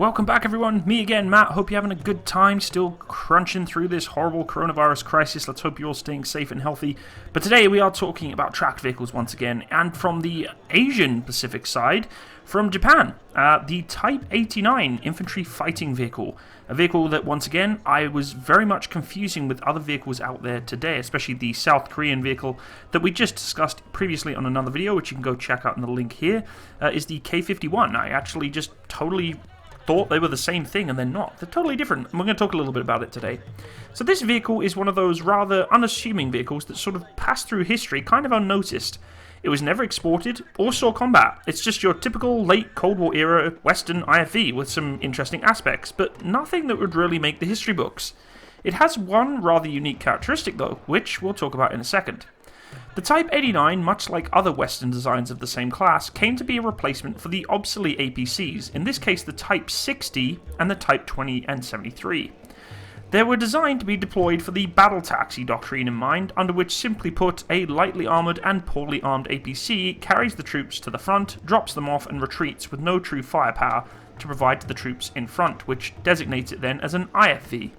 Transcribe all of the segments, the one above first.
Welcome back everyone, me again, Matt. Hope you're having a good time, still crunching through this horrible coronavirus crisis. Let's hope you're all staying safe and healthy. But today we are talking about tracked vehicles once again, and from the Asian Pacific side, from Japan, the Type 89 infantry fighting vehicle. A vehicle that, once again, I was very much confusing with other vehicles out there today, especially the South Korean vehicle that we just discussed previously on another video, which you can go check out in the link here, is the K-51. I actually just totally thought they were the same thing, and they're not. They're totally different, and we're going to talk a little bit about it today. So this vehicle is one of those rather unassuming vehicles that sort of passed through history kind of unnoticed. It was never exported or saw combat. It's just your typical late Cold War era Western IFV with some interesting aspects, but nothing that would really make the history books. It has one rather unique characteristic though, which we'll talk about in a second. The Type 89, much like other Western designs of the same class, came to be a replacement for the obsolete APCs, in this case the Type 60 and the Type 20 and 73. They were designed to be deployed for the battle taxi doctrine in mind, under which, simply put, a lightly armoured and poorly armed APC carries the troops to the front, drops them off and retreats with no true firepower to provide to the troops in front, which designates it then as an IFV.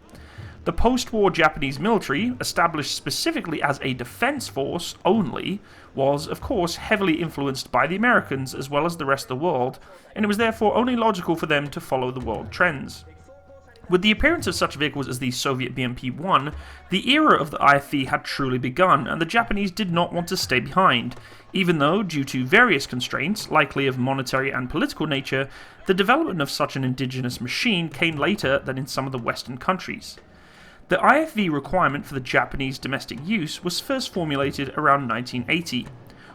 The post-war Japanese military, established specifically as a defense force only, was, of course, heavily influenced by the Americans as well as the rest of the world, and it was therefore only logical for them to follow the world trends. With the appearance of such vehicles as the Soviet BMP-1, the era of the IFV had truly begun, and the Japanese did not want to stay behind, even though, due to various constraints, likely of monetary and political nature, the development of such an indigenous machine came later than in some of the Western countries. The IFV requirement for the Japanese domestic use was first formulated around 1980.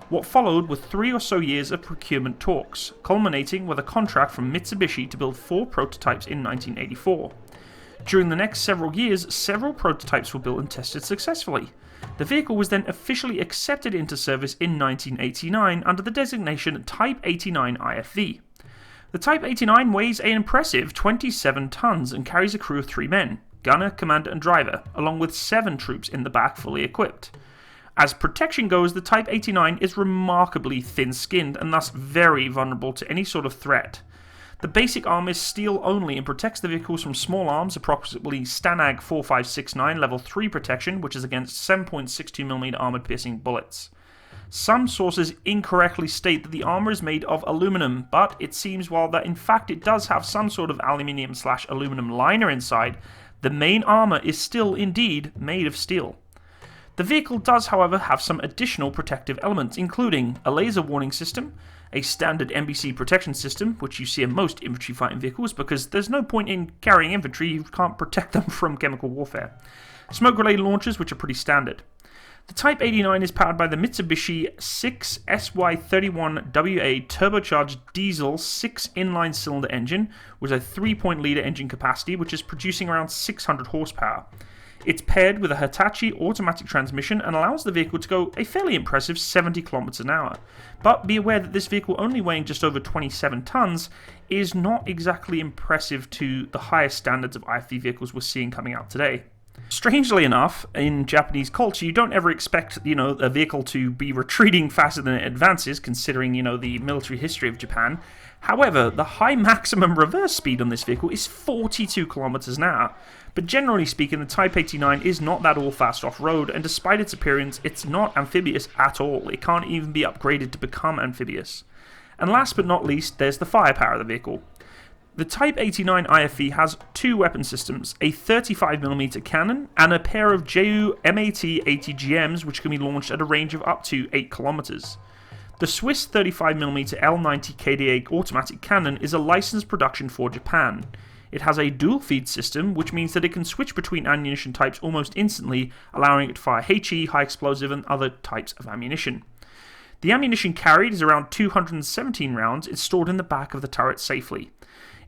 What followed were 3 or so years of procurement talks, culminating with a contract from Mitsubishi to build 4 prototypes in 1984. During the next several years, several prototypes were built and tested successfully. The vehicle was then officially accepted into service in 1989 under the designation Type 89 IFV. The Type 89 weighs an impressive 27 tons and carries a crew of 3 men. Gunner, commander and driver, along with 7 troops in the back fully equipped. As protection goes, the Type 89 is remarkably thin-skinned and thus very vulnerable to any sort of threat. The basic arm is steel only and protects the vehicles from small arms, approximately Stanag 4569 level 3 protection, which is against 7.62mm armoured piercing bullets. Some sources incorrectly state that the armour is made of aluminum, but it seems while that in fact it does have some sort of aluminium/aluminum liner inside, the main armour is still indeed made of steel. The vehicle does, however, have some additional protective elements, including a laser warning system, a standard NBC protection system, which you see in most infantry fighting vehicles because there's no point in carrying infantry, you can't protect them from chemical warfare. Smoke-related launchers, which are pretty standard. The Type 89 is powered by the Mitsubishi 6 SY31WA turbocharged diesel 6 inline cylinder engine with a 3.0-litre engine capacity, which is producing around 600 horsepower. It's paired with a Hitachi automatic transmission and allows the vehicle to go a fairly impressive 70 km an hour. But be aware that this vehicle, only weighing just over 27 tons, is not exactly impressive to the highest standards of IFV vehicles we're seeing coming out today. Strangely enough, in Japanese culture, you don't ever expect, a vehicle to be retreating faster than it advances, considering, the military history of Japan. However, the high maximum reverse speed on this vehicle is 42 kilometers an hour. But generally speaking, the Type 89 is not that all fast off-road, and despite its appearance, it's not amphibious at all. It can't even be upgraded to become amphibious. And last but not least, there's the firepower of the vehicle. The Type 89 IFV has 2 weapon systems, a 35mm cannon and a pair of JU MAT 80 GMs which can be launched at a range of up to 8 kilometers. The Swiss 35mm L90 KDA automatic cannon is a licensed production for Japan. It has a dual feed system, which means that it can switch between ammunition types almost instantly, allowing it to fire HE, high explosive and other types of ammunition. The ammunition carried is around 217 rounds. It's stored in the back of the turret safely.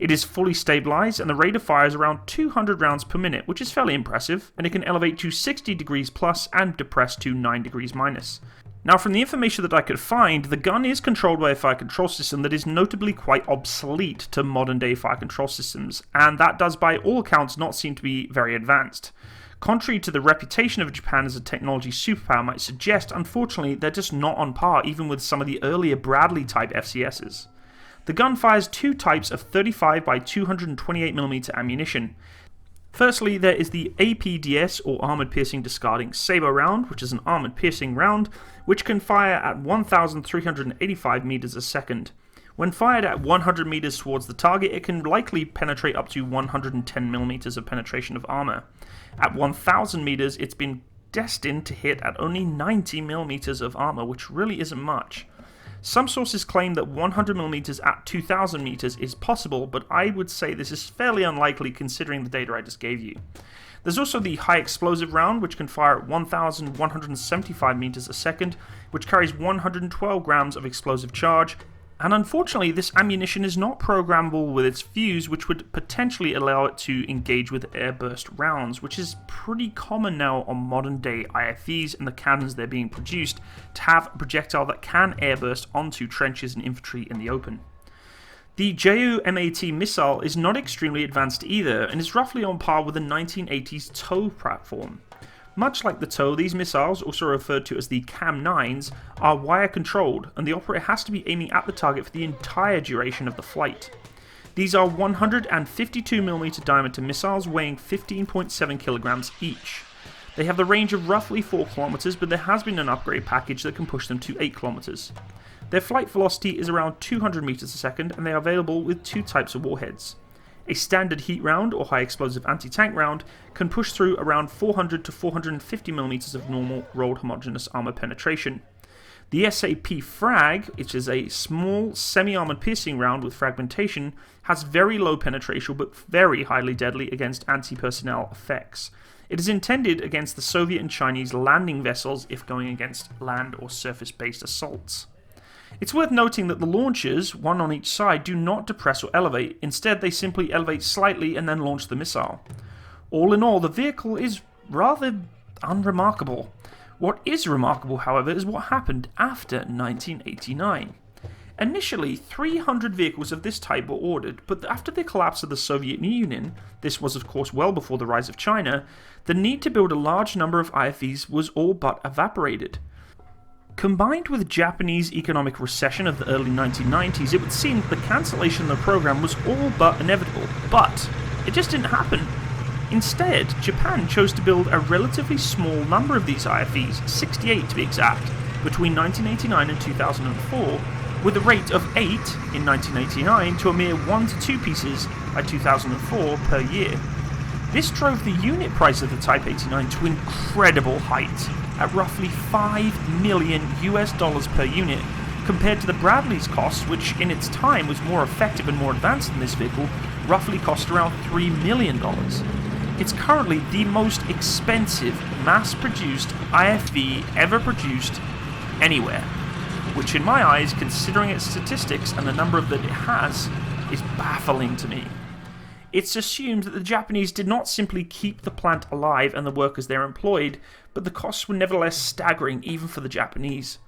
It is fully stabilized and the rate of fire is around 200 rounds per minute, which is fairly impressive, and it can elevate to 60 degrees plus and depress to 9 degrees minus. Now, from the information that I could find, the gun is controlled by a fire control system that is notably quite obsolete to modern day fire control systems, and that does by all accounts not seem to be very advanced. Contrary to the reputation of Japan as a technology superpower might suggest, unfortunately they're just not on par even with some of the earlier Bradley type FCSs. The gun fires two types of 35 by 228mm ammunition. Firstly, there is the APDS, or Armored Piercing Discarding Saber round, which is an armored piercing round, which can fire at 1,385 meters a second. When fired at 100 meters towards the target, it can likely penetrate up to 110 millimeters of penetration of armor. At 1,000 meters, it's been destined to hit at only 90 millimeters of armor, which really isn't much. Some sources claim that 100 millimeters at 2,000 meters is possible, but I would say this is fairly unlikely considering the data I just gave you. There's also the high explosive round, which can fire at 1,175 meters a second, which carries 112 grams of explosive charge. And unfortunately, this ammunition is not programmable with its fuse, which would potentially allow it to engage with airburst rounds, which is pretty common now on modern day IFVs and the cannons they're being produced, to have a projectile that can airburst onto trenches and infantry in the open. The JU-MAT missile is not extremely advanced either, and is roughly on par with the 1980s TOW platform. Much like the TOW, these missiles, also referred to as the CAM-9s, are wire-controlled, and the operator has to be aiming at the target for the entire duration of the flight. These are 152mm diameter missiles weighing 15.7 kilograms each. They have the range of roughly 4 kilometers, but there has been an upgrade package that can push them to 8 kilometers. Their flight velocity is around 200 meters a second, and they are available with two types of warheads. A standard heat round, or high explosive anti-tank round, can push through around 400 to 450mm of normal rolled homogeneous armor penetration. The SAP frag, which is a small semi-armored piercing round with fragmentation, has very low penetration but very highly deadly against anti-personnel effects. It is intended against the Soviet and Chinese landing vessels if going against land or surface-based assaults. It's worth noting that the launchers, one on each side, do not depress or elevate. Instead, they simply elevate slightly and then launch the missile. All in all, the vehicle is rather unremarkable. What is remarkable, however, is what happened after 1989. Initially, 300 vehicles of this type were ordered, but after the collapse of the Soviet Union, this was of course well before the rise of China, the need to build a large number of IFVs was all but evaporated. Combined with Japanese economic recession of the early 1990s, it would seem that the cancellation of the program was all but inevitable, but it just didn't happen. Instead, Japan chose to build a relatively small number of these IFVs, 68 to be exact, between 1989 and 2004, with a rate of 8 in 1989 to a mere 1 to 2 pieces by 2004 per year. This drove the unit price of the Type 89 to incredible heights, at roughly $5 million per unit, compared to the Bradley's cost, which in its time was more effective and more advanced than this vehicle, roughly cost around $3 million. It's currently the most expensive mass-produced IFV ever produced anywhere, which in my eyes, considering its statistics and the number that it has, is baffling to me. It's assumed that the Japanese did not simply keep the plant alive and the workers there employed, but the costs were nevertheless staggering even for the Japanese.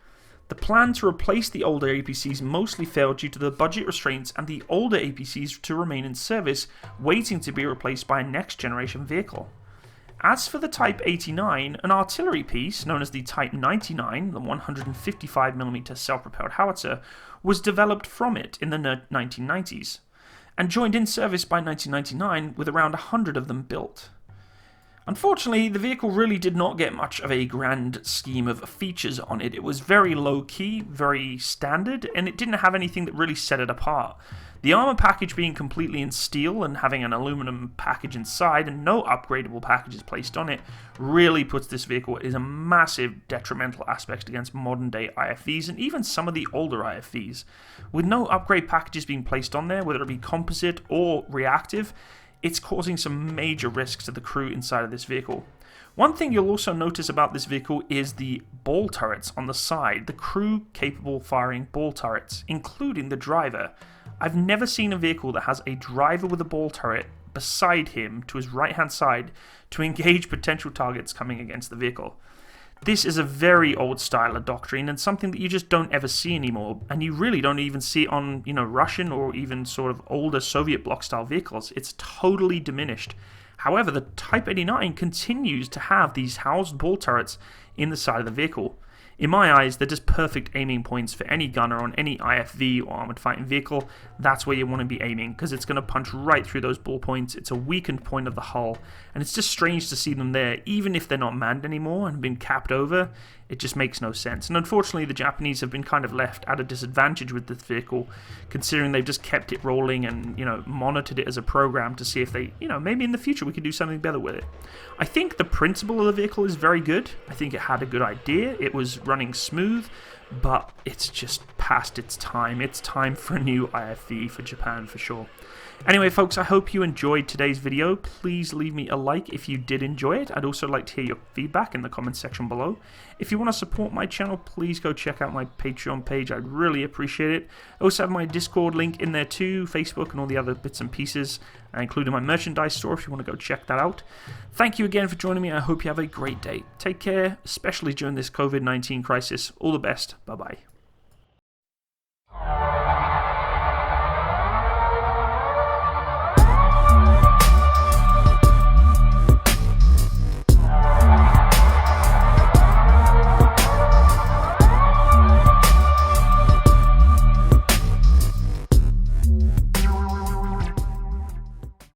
The plan to replace the older APCs mostly failed due to the budget restraints and the older APCs to remain in service, waiting to be replaced by a next generation vehicle. As for the Type 89, an artillery piece, known as the Type 99, the 155mm self-propelled howitzer, was developed from it in the 1990s, and joined in service by 1999 with around 100 of them built. Unfortunately, the vehicle really did not get much of a grand scheme of features on it. It was very low-key, very standard, and it didn't have anything that really set it apart. The armor package being completely in steel and having an aluminum package inside and no upgradable packages placed on it really puts this vehicle in a massive detrimental aspect against modern day IFVs and even some of the older IFVs. With no upgrade packages being placed on there, whether it be composite or reactive, it's causing some major risks to the crew inside of this vehicle. One thing you'll also notice about this vehicle is the ball turrets on the side, the crew capable firing ball turrets, including the driver. I've never seen a vehicle that has a driver with a ball turret beside him to his right hand side to engage potential targets coming against the vehicle. This is a very old style of doctrine and something that you just don't ever see anymore, and you really don't even see it on, Russian or even sort of older Soviet bloc style vehicles. It's totally diminished. However, the Type 89 continues to have these housed ball turrets in the side of the vehicle. In my eyes, they're just perfect aiming points for any gunner on any IFV or armored fighting vehicle. That's where you want to be aiming, because it's going to punch right through those ball points. It's a weakened point of the hull, and it's just strange to see them there, even if they're not manned anymore and been capped over. It just makes no sense. And unfortunately, the Japanese have been kind of left at a disadvantage with this vehicle, considering they've just kept it rolling and, monitored it as a program to see if they, maybe in the future we could do something better with it. I think the principle of the vehicle is very good. I think it had a good idea. It was running smooth, but it's just past its time. It's time for a new IFV for Japan for sure. Anyway, folks, I hope you enjoyed today's video. Please leave me a like if you did enjoy it. I'd also like to hear your feedback in the comments section below. If you want to support my channel, please go check out my Patreon page. I'd really appreciate it. I also have my Discord link in there too, Facebook and all the other bits and pieces, including my merchandise store if you want to go check that out. Thank you again for joining me. I hope you have a great day. Take care, especially during this COVID-19 crisis. All the best. Bye-bye.